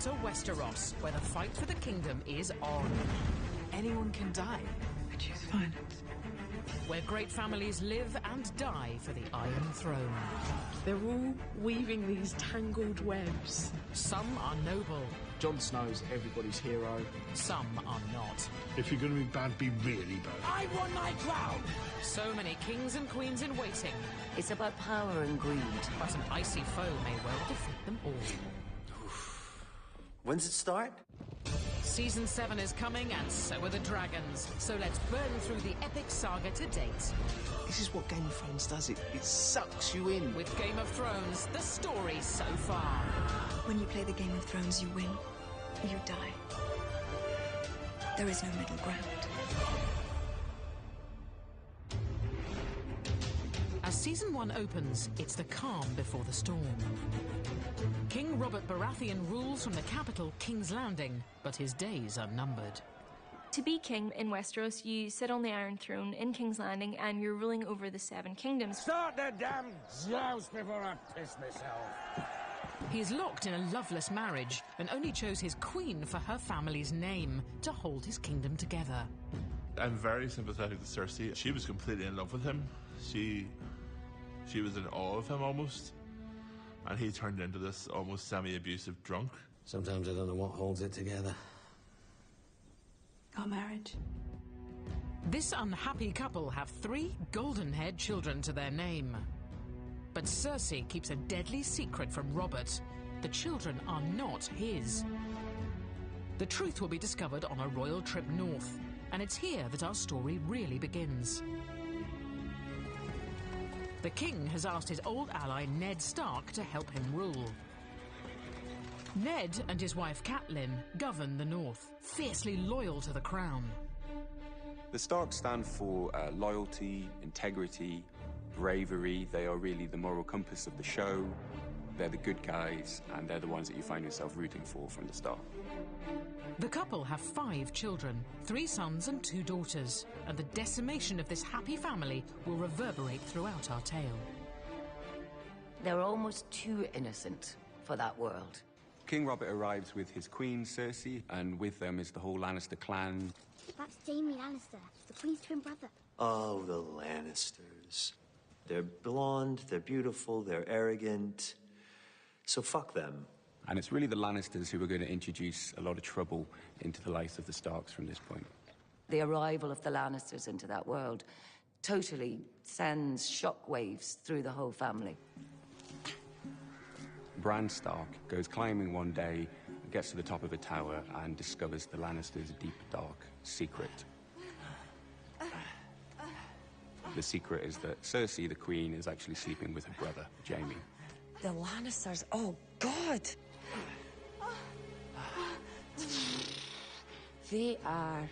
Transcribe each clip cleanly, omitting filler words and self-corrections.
to Westeros, where the fight for the kingdom is on. Anyone can die. I choose violence. Where great families live and die for the Iron Throne. They're all weaving these tangled webs. Some are noble. Jon Snow's everybody's hero. Some are not. If you're going to be bad, be really bad. I won my crown! So many kings and queens in waiting. It's about power and greed. But an icy foe may well defeat them all. When's it start? Season 7 is coming, and so are the dragons. So let's burn through the epic saga to date. This is what Game of Thrones does. It sucks you in. With Game of Thrones, the story so far. When you play the Game of Thrones, you win. You die. There is no middle ground. As Season 1 opens, it's the calm before the storm. King Robert Baratheon rules from the capital, King's Landing, but his days are numbered. To be king in Westeros, you sit on the Iron Throne in King's Landing and you're ruling over the 7 kingdoms. Start the damn joust before I piss myself. He's locked in a loveless marriage and only chose his queen for her family's name to hold his kingdom together. I'm very sympathetic to Cersei. She was completely in love with him. She was in awe of him almost. And he turned into this almost semi-abusive drunk. Sometimes I don't know what holds it together. Our marriage. This unhappy couple have 3 golden-haired children to their name. But Cersei keeps a deadly secret from Robert. The children are not his. The truth will be discovered on a royal trip north, and it's here that our story really begins. The king has asked his old ally Ned Stark to help him rule. Ned and his wife Catelyn govern the north, fiercely loyal to the crown. The Starks stand for loyalty, integrity, bravery. They are really the moral compass of the show. They're the good guys, and they're the ones that you find yourself rooting for from the start. The couple have 5 children, 3 sons and 2 daughters, and the decimation of this happy family will reverberate throughout our tale. They're almost too innocent for that world. King Robert arrives with his queen, Cersei, and with them is the whole Lannister clan. That's Jaime Lannister, the Queen's twin brother. Oh, the Lannisters. They're blonde, they're beautiful, they're arrogant. So fuck them. And it's really the Lannisters who are going to introduce a lot of trouble into the life of the Starks from this point. The arrival of the Lannisters into that world totally sends shockwaves through the whole family. Bran Stark goes climbing one day, gets to the top of a tower, and discovers the Lannisters' deep, dark secret. The secret is that Cersei, the queen, is actually sleeping with her brother, Jaime. The Lannisters, oh God! They are...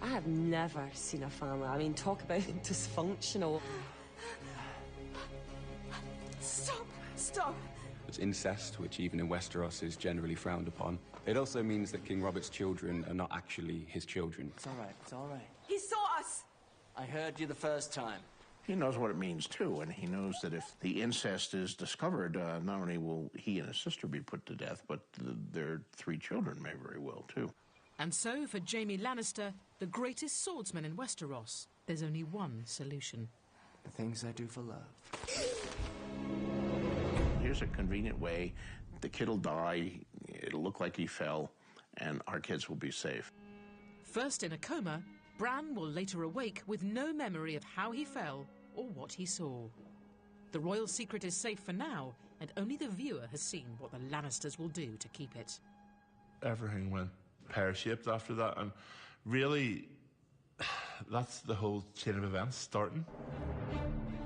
I have never seen a family. I mean, talk about dysfunctional. Stop! Stop! It's incest, which even in Westeros is generally frowned upon. It also means that King Robert's children are not actually his children. It's all right, it's all right. He saw us! I heard you the first time. He knows what it means, too, and he knows that if the incest is discovered, not only will he and his sister be put to death, but their 3 children may very well, too. And so, for Jaime Lannister, the greatest swordsman in Westeros, there's only one solution. The things I do for love. Here's a convenient way. The kid will die, it'll look like he fell, and our kids will be safe. First in a coma, Bran will later awake with no memory of how he fell or what he saw. The royal secret is safe for now, and only the viewer has seen what the Lannisters will do to keep it. Everything went pear-shaped after that, and really, that's the whole chain of events starting.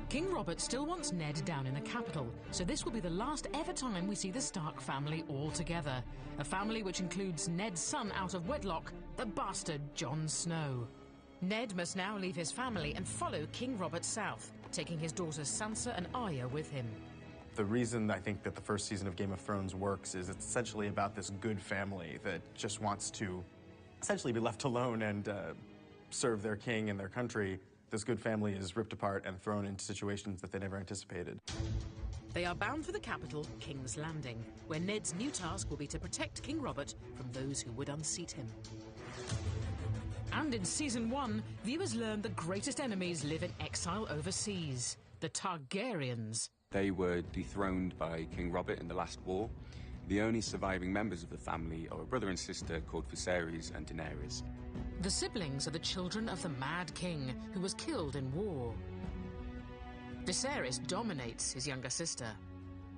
King Robert still wants Ned down in the capital, so this will be the last ever time we see the Stark family all together. A family which includes Ned's son out of wedlock, the bastard Jon Snow. Ned must now leave his family and follow King Robert south, taking his daughters Sansa and Arya with him. The reason I think that the first season of Game of Thrones works is it's essentially about this good family that just wants to essentially be left alone and serve their king and their country. This good family is ripped apart and thrown into situations that they never anticipated. They are bound for the capital, King's Landing, where Ned's new task will be to protect King Robert from those who would unseat him. And in Season 1, viewers learn the greatest enemies live in exile overseas, the Targaryens. They were dethroned by King Robert in the last war. The only surviving members of the family are a brother and sister called Viserys and Daenerys. The siblings are the children of the Mad King, who was killed in war. Viserys dominates his younger sister.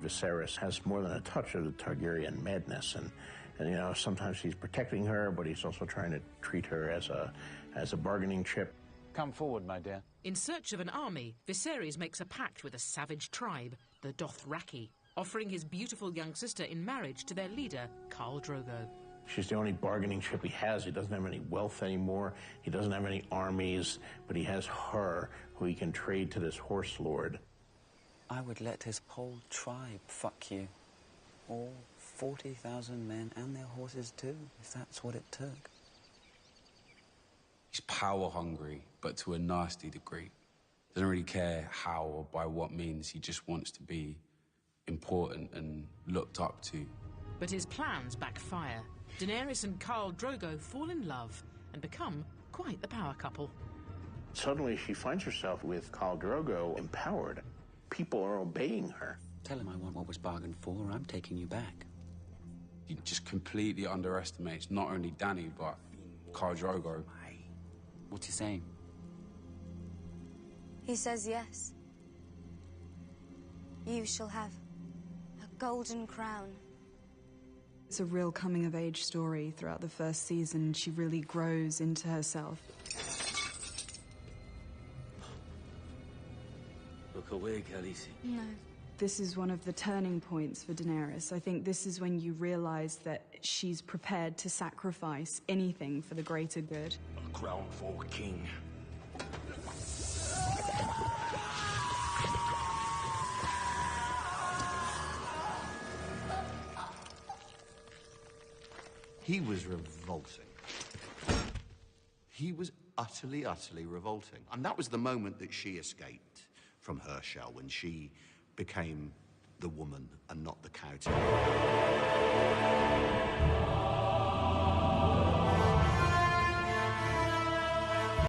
Viserys has more than a touch of the Targaryen madness, and you know, sometimes he's protecting her, but he's also trying to treat her as a bargaining chip. Come forward, my dear. In search of an army, Viserys makes a pact with a savage tribe, the Dothraki, offering his beautiful young sister in marriage to their leader, Khal Drogo. She's the only bargaining chip he has. He doesn't have any wealth anymore. He doesn't have any armies, but he has her, who he can trade to this horse lord. I would let his whole tribe fuck you. All 40,000 men and their horses too, if that's what it took. He's power hungry, but to a nasty degree. Doesn't really care how or by what means. He just wants to be important and looked up to. But his plans backfire. Daenerys and Khal Drogo fall in love and become quite the power couple. Suddenly she finds herself with Khal Drogo empowered. People are obeying her. Tell him I want what was bargained for, or I'm taking you back. He just completely underestimates not only Dany, but Khal Drogo. What's he saying? He says yes. You shall have a golden crown. It's a real coming-of-age story. Throughout the first season, she really grows into herself. Look away, Khaleesi. No. This is one of the turning points for Daenerys. I think this is when you realize that she's prepared to sacrifice anything for the greater good. A crown for king. He was revolting. He was utterly, utterly revolting. And that was the moment that she escaped from her shell, when she became the woman and not the cow.